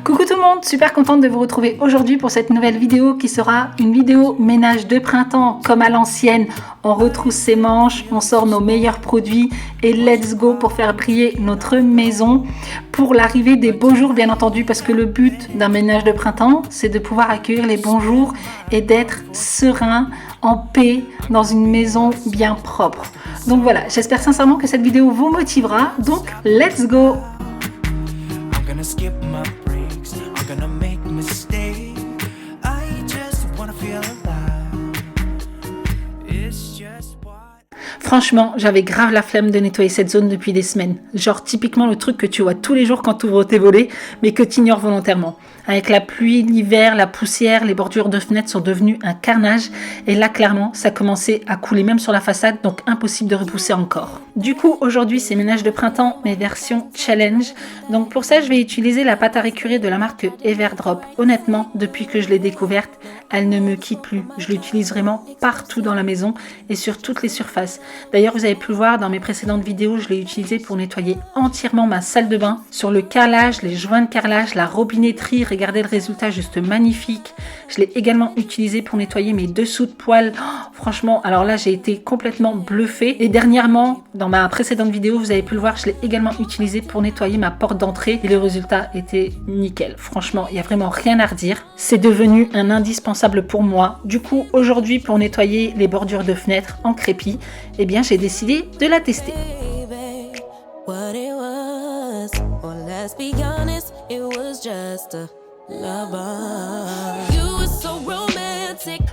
Coucou tout le monde, super contente de vous retrouver aujourd'hui pour cette nouvelle vidéo qui sera une vidéo ménage de printemps comme à l'ancienne. On retrousse ses manches, on sort nos meilleurs produits et let's go pour faire briller notre maison pour l'arrivée des beaux jours bien entendu, parce que le but d'un ménage de printemps c'est de pouvoir accueillir les bons jours et d'être serein, en paix dans une maison bien propre. Donc voilà, j'espère sincèrement que cette vidéo vous motivera, donc let's go! Franchement, j'avais grave la flemme de nettoyer cette zone depuis des semaines. Genre typiquement le truc que tu vois tous les jours quand tu ouvres tes volets, mais que tu ignores volontairement. Avec la pluie, l'hiver, la poussière, les bordures de fenêtres sont devenues un carnage. Et là, clairement, ça commençait à couler même sur la façade, donc impossible de repousser encore. Du coup, aujourd'hui, c'est ménage de printemps, mais version challenge. Donc pour ça, je vais utiliser la pâte à récurer de la marque Everdrop. Honnêtement, depuis que je l'ai découverte, elle ne me quitte plus. Je l'utilise vraiment partout dans la maison et sur toutes les surfaces. D'ailleurs, vous avez pu le voir dans mes précédentes vidéos, je l'ai utilisé pour nettoyer entièrement ma salle de bain. Sur le carrelage, les joints de carrelage, la robinetterie, regardez le résultat, juste magnifique. Je l'ai également utilisé pour nettoyer mes dessous de poêle. Oh, franchement, alors là, j'ai été complètement bluffée. Et dernièrement, dans ma précédente vidéo, vous avez pu le voir, je l'ai également utilisé pour nettoyer ma porte d'entrée. Et le résultat était nickel. Franchement, il n'y a vraiment rien à redire. C'est devenu un indispensable pour moi. Du coup, aujourd'hui, pour nettoyer les bordures de fenêtres en crépi, eh bien, j'ai décidé de la tester.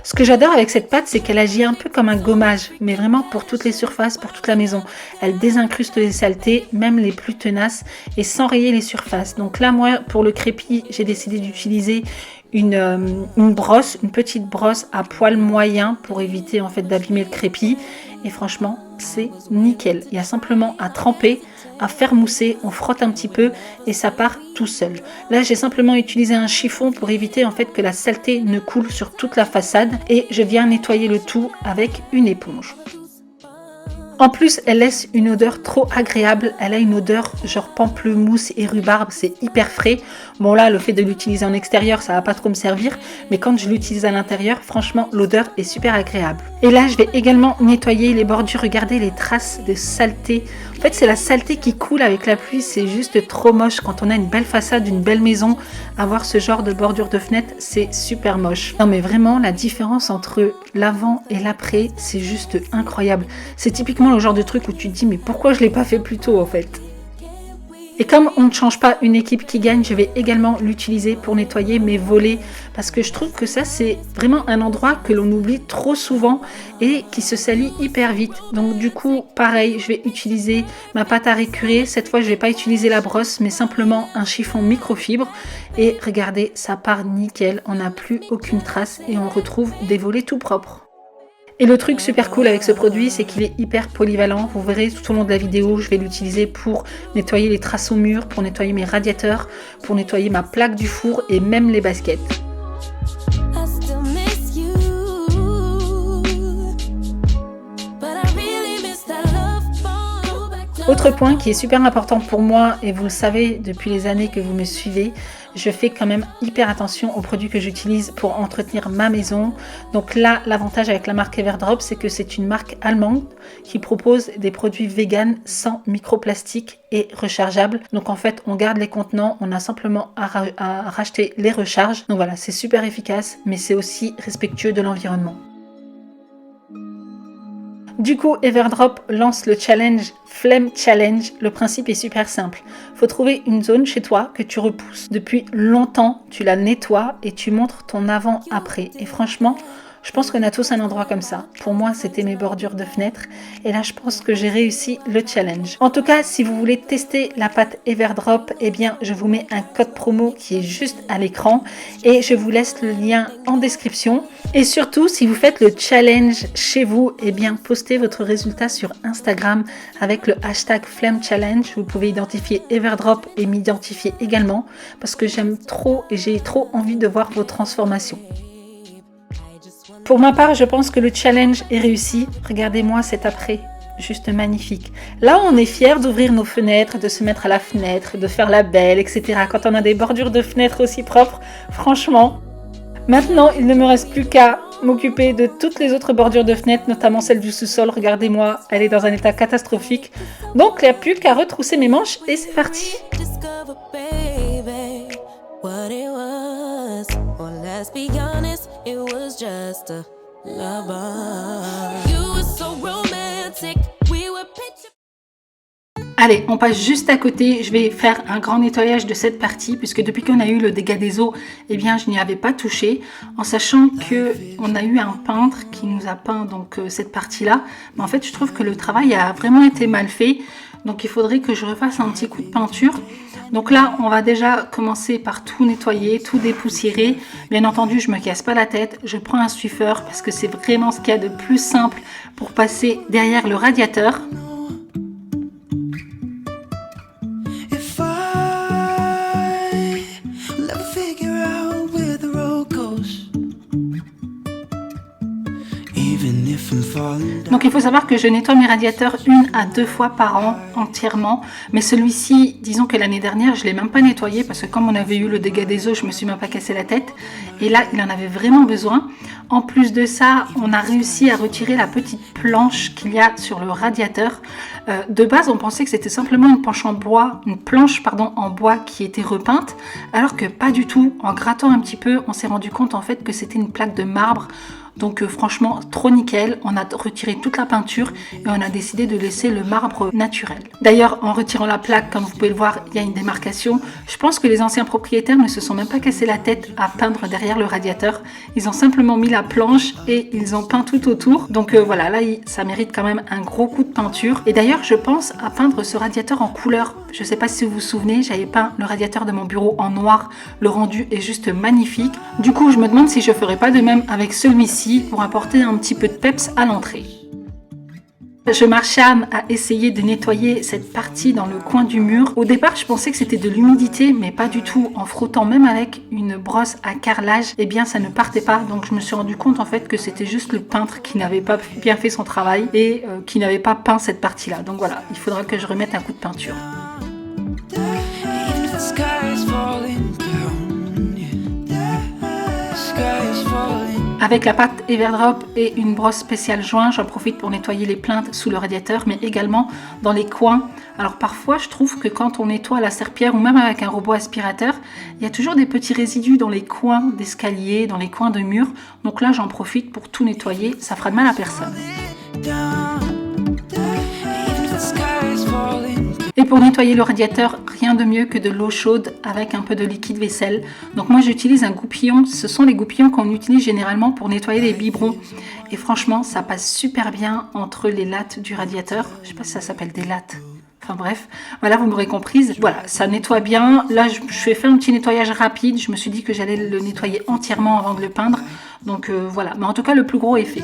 Ce que j'adore avec cette pâte, c'est qu'elle agit un peu comme un gommage, mais vraiment pour toutes les surfaces, pour toute la maison. Elle désincruste les saletés, même les plus tenaces, et sans rayer les surfaces. Donc là, moi, pour le crépi, j'ai décidé d'utiliser une brosse, une petite brosse à poil moyen pour éviter en fait d'abîmer le crépi. Et franchement, c'est nickel. Il y a simplement à tremper, à faire mousser, on frotte un petit peu et ça part tout seul. Là, j'ai simplement utilisé un chiffon pour éviter en fait que la saleté ne coule sur toute la façade et je viens nettoyer le tout avec une éponge. En plus, elle laisse une odeur trop agréable. Elle a une odeur genre pamplemousse et rhubarbe, c'est hyper frais. Bon là, le fait de l'utiliser en extérieur, ça va pas trop me servir. Mais quand je l'utilise à l'intérieur, franchement, l'odeur est super agréable. Et là, je vais également nettoyer les bordures. Regardez les traces de saleté. En fait, c'est la saleté qui coule avec la pluie. C'est juste trop moche. Quand on a une belle façade, une belle maison, avoir ce genre de bordure de fenêtre, c'est super moche. Non mais vraiment, la différence entre l'avant et l'après, c'est juste incroyable. C'est typiquement le genre de truc où tu te dis mais pourquoi je l'ai pas fait plus tôt en fait. Et comme on ne change pas une équipe qui gagne, je vais également l'utiliser pour nettoyer mes volets parce que je trouve que ça c'est vraiment un endroit que l'on oublie trop souvent et qui se salit hyper vite. Donc du coup pareil, je vais utiliser ma pâte à récurer. Cette fois je vais pas utiliser la brosse mais simplement un chiffon microfibre et regardez, ça part nickel, on n'a plus aucune trace et on retrouve des volets tout propres. Et le truc super cool avec ce produit, c'est qu'il est hyper polyvalent. Vous verrez tout au long de la vidéo, je vais l'utiliser pour nettoyer les traces au mur, pour nettoyer mes radiateurs, pour nettoyer ma plaque du four et même les baskets. Autre point qui est super important pour moi, et vous le savez depuis les années que vous me suivez, je fais quand même hyper attention aux produits que j'utilise pour entretenir ma maison. Donc là, l'avantage avec la marque Everdrop, c'est que c'est une marque allemande qui propose des produits vegan sans microplastique et rechargeables. Donc en fait, on garde les contenants, on a simplement à racheter les recharges. Donc voilà, c'est super efficace, mais c'est aussi respectueux de l'environnement. Du coup, Everdrop lance le challenge Flemme Challenge. Le principe est super simple. Il faut trouver une zone chez toi que tu repousses depuis longtemps, tu la nettoies et tu montres ton avant-après. Et franchement, je pense qu'on a tous un endroit comme ça. Pour moi, c'était mes bordures de fenêtres. Et là, je pense que j'ai réussi le challenge. En tout cas, si vous voulez tester la pâte Everdrop, eh bien, je vous mets un code promo qui est juste à l'écran. Et je vous laisse le lien en description. Et surtout, si vous faites le challenge chez vous, eh bien, postez votre résultat sur Instagram avec le hashtag Flemme Challenge. Vous pouvez identifier Everdrop et m'identifier également parce que j'aime trop et j'ai trop envie de voir vos transformations. Pour ma part, je pense que le challenge est réussi. Regardez-moi cet après. juste magnifique. Là, on est fiers d'ouvrir nos fenêtres, de se mettre à la fenêtre, de faire la belle, etc. Quand on a des bordures de fenêtres aussi propres, franchement. Maintenant, il ne me reste plus qu'à m'occuper de toutes les autres bordures de fenêtres, notamment celle du sous-sol. Regardez-moi, elle est dans un état catastrophique. Donc, il n'y a plus qu'à retrousser mes manches et c'est parti. Allez, on passe juste à côté. Je vais faire un grand nettoyage de cette partie puisque depuis qu'on a eu le dégât des eaux, eh bien, je n'y avais pas touché, en sachant que on a eu un peintre qui nous a peint donc cette partie-là. Mais en fait, je trouve que le travail a vraiment été mal fait. Donc, il faudrait que je refasse un petit coup de peinture. Donc là, on va déjà commencer par tout nettoyer, tout dépoussiérer. Bien entendu, je me casse pas la tête. Je prends un Swiffer parce que c'est vraiment ce qu'il y a de plus simple pour passer derrière le radiateur. Donc il faut savoir que je nettoie mes radiateurs 1 à 2 fois par an entièrement, mais celui-ci, disons que l'année dernière je l'ai même pas nettoyé parce que comme on avait eu le dégât des eaux, je me suis même pas cassé la tête et là il en avait vraiment besoin. En plus de ça, on a réussi à retirer la petite planche qu'il y a sur le radiateur. De base, on pensait que c'était simplement une planche en bois, en bois qui était repeinte, alors que pas du tout. En grattant un petit peu, on s'est rendu compte en fait que c'était une plaque de marbre. Donc franchement, trop nickel. On a retiré toute la peinture et on a décidé de laisser le marbre naturel. D'ailleurs, en retirant la plaque, comme vous pouvez le voir, il y a une démarcation. Je pense que les anciens propriétaires ne se sont même pas cassé la tête à peindre derrière le radiateur. Ils ont simplement mis la planche et ils ont peint tout autour. Donc voilà, là, ça mérite quand même un gros coup de peinture. Et d'ailleurs, je pense à peindre ce radiateur en couleur. Je ne sais pas si vous vous souvenez, j'avais peint le radiateur de mon bureau en noir. Le rendu est juste magnifique. Du coup, je me demande si je ne ferais pas de même avec celui-ci pour apporter un petit peu de peps à l'entrée. Je m'acharne à essayer de nettoyer cette partie dans le coin du mur. Au départ, je pensais que c'était de l'humidité, mais pas du tout. En frottant même avec une brosse à carrelage, eh bien ça ne partait pas. Donc je me suis rendu compte en fait que c'était juste le peintre qui n'avait pas bien fait son travail et qui n'avait pas peint cette partie-là. Donc voilà, il faudra que je remette un coup de peinture. Avec la pâte Everdrop et une brosse spéciale joint, j'en profite pour nettoyer les plinthes sous le radiateur, mais également dans les coins. Alors parfois, je trouve que quand on nettoie à la serpillière ou même avec un robot aspirateur, il y a toujours des petits résidus dans les coins d'escalier, dans les coins de murs. Donc là, j'en profite pour tout nettoyer, ça fera de mal à personne. Et pour nettoyer le radiateur, rien de mieux que de l'eau chaude avec un peu de liquide vaisselle. Donc moi j'utilise un goupillon, ce sont les goupillons qu'on utilise généralement pour nettoyer les biberons. Et franchement ça passe super bien entre les lattes du radiateur. Je sais pas si ça s'appelle des lattes. Enfin bref, voilà, vous m'aurez comprise. Voilà, ça nettoie bien. Là je vais faire un petit nettoyage rapide. Je me suis dit que j'allais le nettoyer entièrement avant de le peindre. Donc voilà, mais en tout cas le plus gros est fait.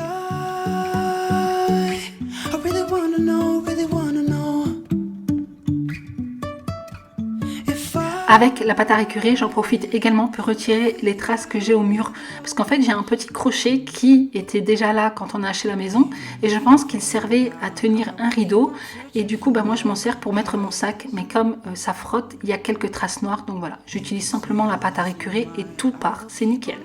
Avec la pâte à récurer, j'en profite également pour retirer les traces que j'ai au mur. Parce qu'en fait, j'ai un petit crochet qui était déjà là quand on a acheté la maison. Et je pense qu'il servait à tenir un rideau. Et du coup, moi, je m'en sers pour mettre mon sac. Mais comme ça frotte, il y a quelques traces noires. Donc voilà, j'utilise simplement la pâte à récurer et tout part. C'est nickel.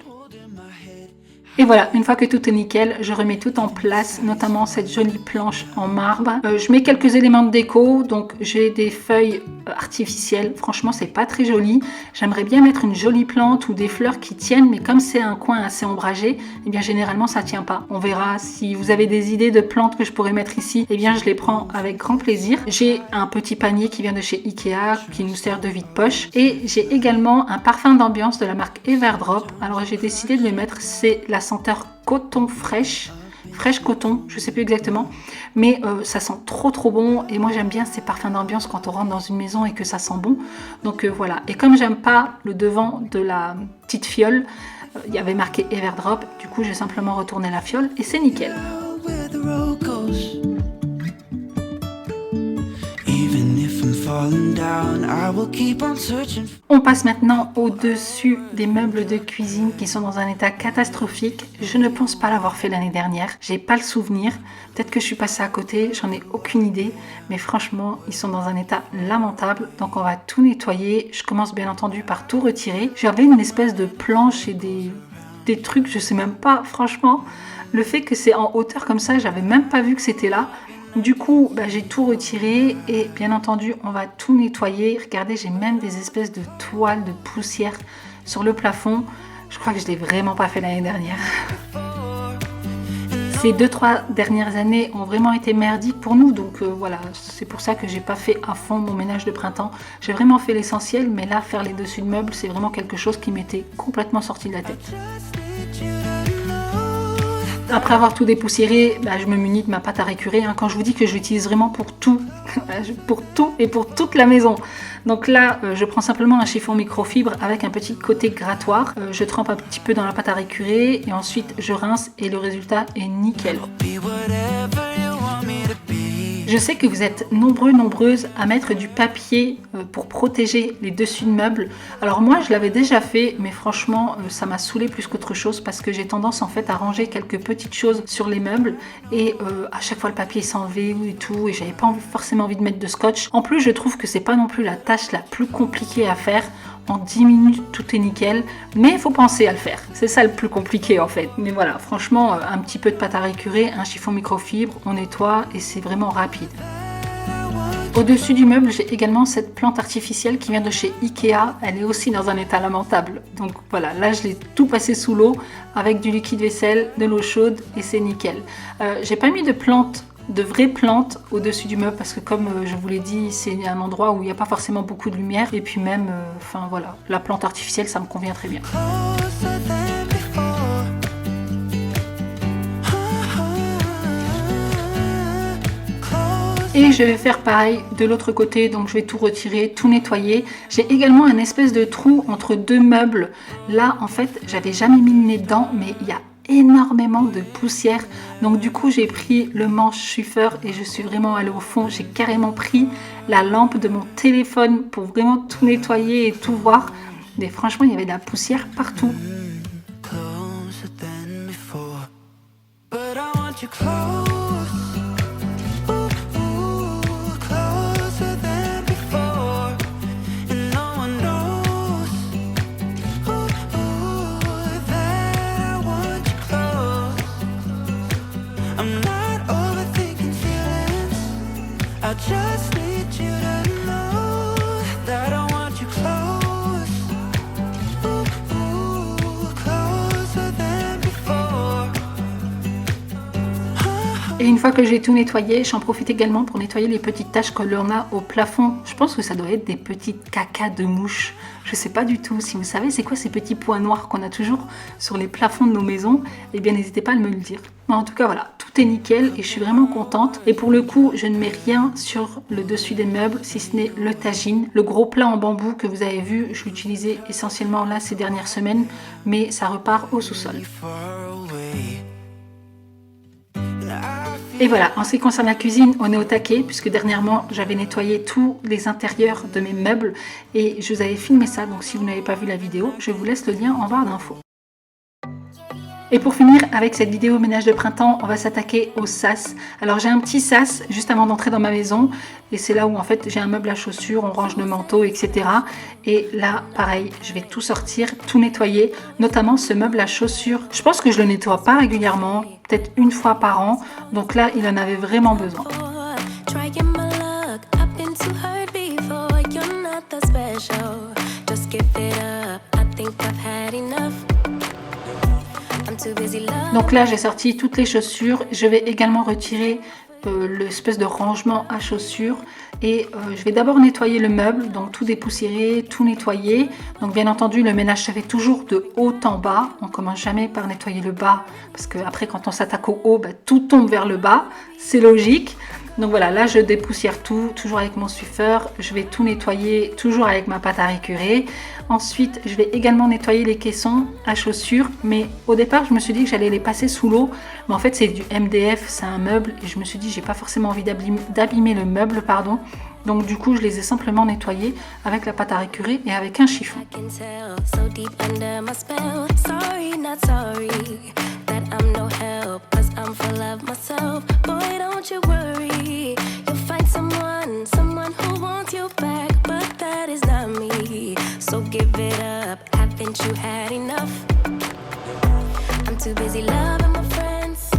Et voilà, une fois que tout est nickel, je remets tout en place, notamment cette jolie planche en marbre. Je mets quelques éléments de déco, donc j'ai des feuilles artificielles. Franchement, c'est pas très joli. J'aimerais bien mettre une jolie plante ou des fleurs qui tiennent, mais comme c'est un coin assez ombragé, eh bien généralement ça tient pas. On verra. Si vous avez des idées de plantes que je pourrais mettre ici, eh bien je les prends avec grand plaisir. J'ai un petit panier qui vient de chez Ikea, qui nous sert de vide-poche. Et j'ai également un parfum d'ambiance de la marque Everdrop. Alors j'ai décidé de le mettre, c'est la senteur coton fraîche coton, je sais plus exactement, mais ça sent trop bon et moi j'aime bien ces parfums d'ambiance quand on rentre dans une maison et que ça sent bon. Donc voilà, et comme j'aime pas le devant de la petite fiole, il y avait marqué Everdrop, du coup j'ai simplement retourné la fiole et c'est nickel. On passe maintenant au-dessus des meubles de cuisine qui sont dans un état catastrophique. Je ne pense pas l'avoir fait l'année dernière, j'ai pas le souvenir. Peut-être que je suis passée à côté, j'en ai aucune idée. Mais franchement, ils sont dans un état lamentable. Donc on va tout nettoyer. Je commence bien entendu par tout retirer. J'avais une espèce de planche et des trucs, je sais même pas, franchement. Le fait que c'est en hauteur comme ça, j'avais même pas vu que c'était là. Du coup, j'ai tout retiré et bien entendu, on va tout nettoyer. Regardez, j'ai même des espèces de toiles de poussière sur le plafond. Je crois que je l'ai vraiment pas fait l'année dernière. Ces 2-3 dernières années ont vraiment été merdiques pour nous, donc voilà, c'est pour ça que j'ai pas fait à fond mon ménage de printemps. J'ai vraiment fait l'essentiel, mais là, faire les dessus de meubles, c'est vraiment quelque chose qui m'était complètement sorti de la tête. Après avoir tout dépoussiéré, je me munis de ma pâte à récurer. Quand je vous dis que je l'utilise vraiment pour tout et pour toute la maison. Donc là, je prends simplement un chiffon microfibre avec un petit côté grattoir. Je trempe un petit peu dans la pâte à récurer et ensuite je rince et le résultat est nickel. Je sais que vous êtes nombreuses à mettre du papier pour protéger les dessus de meubles. Alors moi, je l'avais déjà fait, mais franchement, ça m'a saoulé plus qu'autre chose parce que j'ai tendance en fait à ranger quelques petites choses sur les meubles et à chaque fois le papier s'enlevait et tout et j'avais pas forcément envie de mettre de scotch. En plus, je trouve que c'est pas non plus la tâche la plus compliquée à faire. En 10 minutes, tout est nickel, mais il faut penser à le faire. C'est ça le plus compliqué en fait. Mais voilà, franchement, un petit peu de pâte à récurer, un chiffon microfibre, on nettoie et c'est vraiment rapide. Au-dessus du meuble, j'ai également cette plante artificielle qui vient de chez Ikea. Elle est aussi dans un état lamentable. Donc voilà, là je l'ai tout passé sous l'eau avec du liquide vaisselle, de l'eau chaude et c'est nickel. J'ai pas mis de vraies plantes au-dessus du meuble parce que comme je vous l'ai dit, c'est un endroit où il n'y a pas forcément beaucoup de lumière et puis même, voilà, la plante artificielle ça me convient très bien. Et je vais faire pareil de l'autre côté, donc je vais tout retirer, tout nettoyer. J'ai également un espèce de trou entre deux meubles. Là, en fait, j'avais jamais mis le nez dedans, mais il y a énormément de poussière. Donc du coup, j'ai pris le manche Swiffer et je suis vraiment allée au fond. J'ai carrément pris la lampe de mon téléphone pour vraiment tout nettoyer et tout voir. Mais franchement, il y avait de la poussière partout. Et une fois que j'ai tout nettoyé, j'en profite également pour nettoyer les petites taches que l'on a au plafond. Je pense que ça doit être des petites cacas de mouches. Je sais pas du tout. Si vous savez c'est quoi ces petits points noirs qu'on a toujours sur les plafonds de nos maisons, eh bien n'hésitez pas à me le dire. En tout cas voilà, tout est nickel et je suis vraiment contente. Et pour le coup, je ne mets rien sur le dessus des meubles si ce n'est le tagine. Le gros plat en bambou que vous avez vu, je l'utilisais essentiellement là ces dernières semaines, mais ça repart au sous-sol. Et voilà, en ce qui concerne la cuisine, on est au taquet puisque dernièrement j'avais nettoyé tous les intérieurs de mes meubles et je vous avais filmé ça, donc si vous n'avez pas vu la vidéo, je vous laisse le lien en barre d'infos. Et pour finir avec cette vidéo ménage de printemps, on va s'attaquer au sas. Alors j'ai un petit sas juste avant d'entrer dans ma maison et c'est là où en fait j'ai un meuble à chaussures, on range le manteau, etc. Et là pareil, je vais tout sortir, tout nettoyer, notamment ce meuble à chaussures. Je pense que je le nettoie pas régulièrement, peut-être une fois par an, donc là il en avait vraiment besoin. Donc là j'ai sorti toutes les chaussures, je vais également retirer l'espèce de rangement à chaussures et je vais d'abord nettoyer le meuble, donc tout dépoussiérer, tout nettoyer. Donc bien entendu le ménage se fait toujours de haut en bas, on commence jamais par nettoyer le bas parce que après quand on s'attaque au haut, tout tombe vers le bas, c'est logique. Donc voilà, là je dépoussière tout, toujours avec mon Swiffer, je vais tout nettoyer, toujours avec ma pâte à récurer. Ensuite, je vais également nettoyer les caissons à chaussures, mais au départ je me suis dit que j'allais les passer sous l'eau, mais en fait c'est du MDF, c'est un meuble, et je me suis dit j'ai pas forcément envie d'abîmer le meuble, pardon. Donc du coup, je les ai simplement nettoyées avec la pâte à récurer et avec un chiffon. Too busy loving my friends.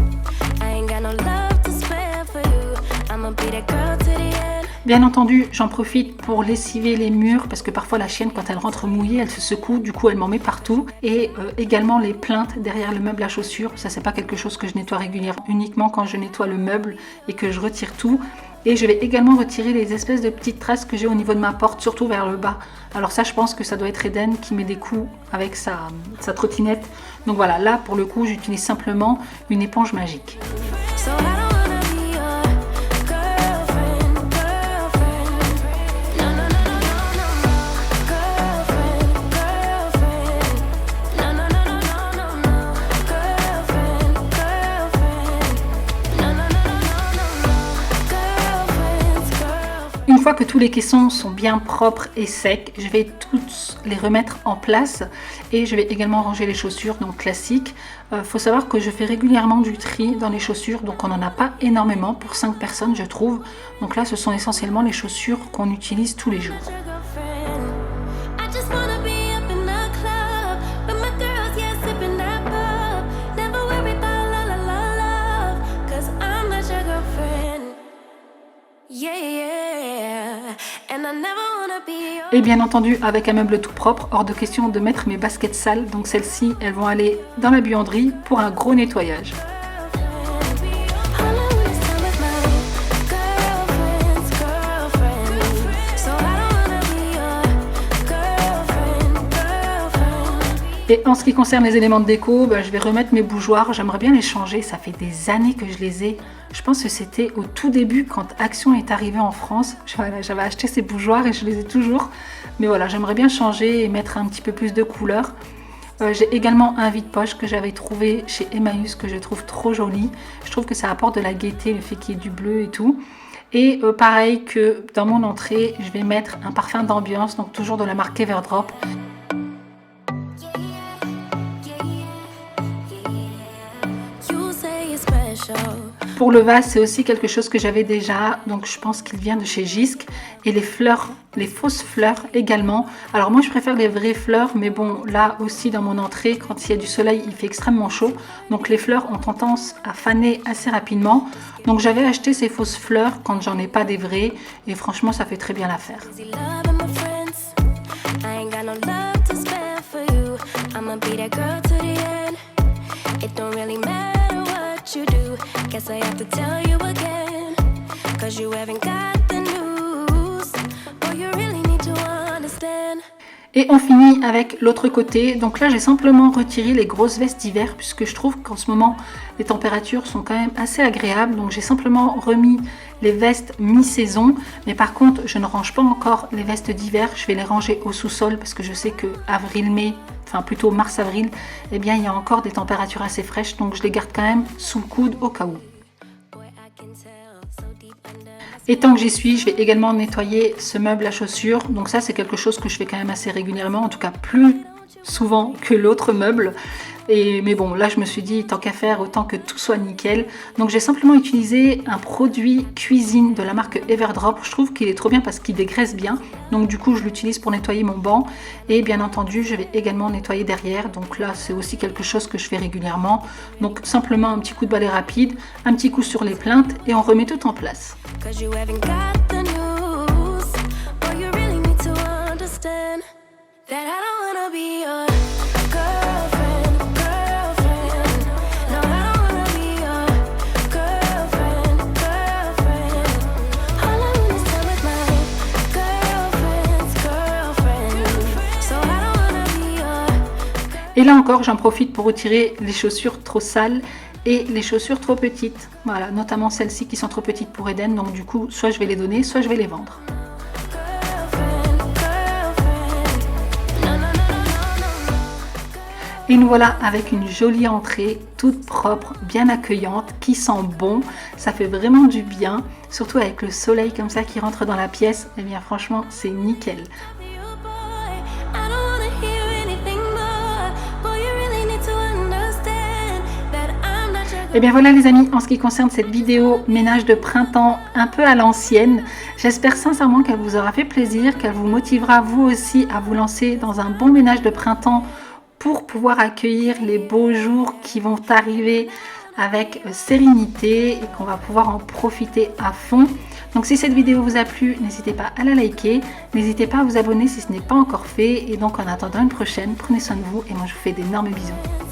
I ain't got no love to spare for you. I'ma be that girl to the end. Bien entendu, j'en profite pour lessiver les murs parce que parfois la chienne, quand elle rentre mouillée, elle se secoue, du coup elle m'en met partout. Et également les plinthes derrière le meuble à chaussures, ça c'est pas quelque chose que je nettoie régulièrement, uniquement quand je nettoie le meuble et que je retire tout. Et je vais également retirer les espèces de petites traces que j'ai au niveau de ma porte, surtout vers le bas. Alors ça, je pense que ça doit être Eden qui met des coups avec sa trottinette. Donc voilà, là pour le coup, j'utilise simplement une éponge magique. So I don't wanna be your girlfriend, girlfriend. No, no, no, no, no, no, no. Girlfriend, girlfriend. No, no, no, no, no, no, no. Girlfriend, girlfriend. No, no, no, no, no, no, no. Girlfriends, girlfriend. Une fois que tous les caissons sont bien propres et secs, je vais tous les remettre en place et je vais également ranger les chaussures, donc classiques. Faut savoir que je fais régulièrement du tri dans les chaussures, donc on n'en a pas énormément pour 5 personnes je trouve. Donc là ce sont essentiellement les chaussures qu'on utilise tous les jours. Your girlfriend. I just wanna be up in the club with my girls, yeah, sipping that pub. Never worry about la la la love, 'cause I'm not your girlfriend. Yeah, yeah. And I never wanna be your Et bien entendu avec un meuble tout propre, hors de question de mettre mes baskets sales, donc celles-ci elles vont aller dans la buanderie pour un gros nettoyage. Et en ce qui concerne les éléments de déco, je vais remettre mes bougeoirs, j'aimerais bien les changer, ça fait des années que je les ai. Je pense que c'était au tout début quand Action est arrivé en France, j'avais acheté ces bougeoirs et je les ai toujours. Mais voilà, j'aimerais bien changer et mettre un petit peu plus de couleur. J'ai également un vide-poche que j'avais trouvé chez Emmaüs que je trouve trop joli. Je trouve que ça apporte de la gaieté, le fait qu'il y ait du bleu et tout. Et pareil que dans mon entrée, je vais mettre un parfum d'ambiance, donc toujours de la marque Everdrop. You say it's special. Pour le vase, c'est aussi quelque chose que j'avais déjà, donc je pense qu'il vient de chez Jysk. Et les fleurs, les fausses fleurs également. Alors moi je préfère les vraies fleurs, mais bon là aussi dans mon entrée, quand il y a du soleil, il fait extrêmement chaud. Donc les fleurs ont tendance à faner assez rapidement. Donc j'avais acheté ces fausses fleurs quand j'en ai pas des vraies. Et franchement ça fait très bien l'affaire. Busy loving my friends. I ain't got no love to spare for you. I'ma be that girl to the end. It don't really matter what you do. Guess I have to tell you again. 'Cause you haven't got the news. Boy, you really need to understand. Et on finit avec l'autre côté. Donc là j'ai simplement retiré les grosses vestes d'hiver puisque je trouve qu'en ce moment les températures sont quand même assez agréables. Donc j'ai simplement remis les vestes mi-saison. Mais par contre je ne range pas encore les vestes d'hiver. Je vais les ranger au sous-sol parce que je sais que avril-mai, enfin plutôt mars-avril, eh bien il y a encore des températures assez fraîches. Donc je les garde quand même sous le coude au cas où. Boy, I can tell so deep under. Et tant que j'y suis, je vais également nettoyer ce meuble à chaussures. Donc ça, c'est quelque chose que je fais quand même assez régulièrement, en tout cas plus souvent que l'autre meuble. Mais bon, là, je me suis dit, tant qu'à faire, autant que tout soit nickel. Donc j'ai simplement utilisé un produit cuisine de la marque Everdrop. Je trouve qu'il est trop bien parce qu'il dégraisse bien. Donc du coup, je l'utilise pour nettoyer mon banc. Et bien entendu, je vais également nettoyer derrière. Donc là, c'est aussi quelque chose que je fais régulièrement. Donc simplement un petit coup de balai rapide, un petit coup sur les plaintes et on remet tout en place. 'Cause you haven't got the news. Boy, you really need to understand that I don't wanna be your girlfriend, girlfriend. No, I don't wanna be your girlfriend, girlfriend. All I wanna spend with my girlfriend's girlfriend. So I don't wanna be your. Et là encore, j'en profite pour retirer les chaussures trop sales et les chaussures trop petites. Voilà, notamment celles-ci qui sont trop petites pour Eden. Donc du coup, soit je vais les donner, soit je vais les vendre. Et nous voilà avec une jolie entrée, toute propre, bien accueillante, qui sent bon. Ça fait vraiment du bien. surtout avec le soleil comme ça qui rentre dans la pièce, eh bien franchement c'est nickel. Et bien voilà les amis, en ce qui concerne cette vidéo ménage de printemps un peu à l'ancienne, j'espère sincèrement qu'elle vous aura fait plaisir, qu'elle vous motivera vous aussi à vous lancer dans un bon ménage de printemps pour pouvoir accueillir les beaux jours qui vont arriver avec sérénité et qu'on va pouvoir en profiter à fond. Donc si cette vidéo vous a plu, n'hésitez pas à la liker, n'hésitez pas à vous abonner si ce n'est pas encore fait. Et donc en attendant une prochaine, prenez soin de vous et moi je vous fais d'énormes bisous.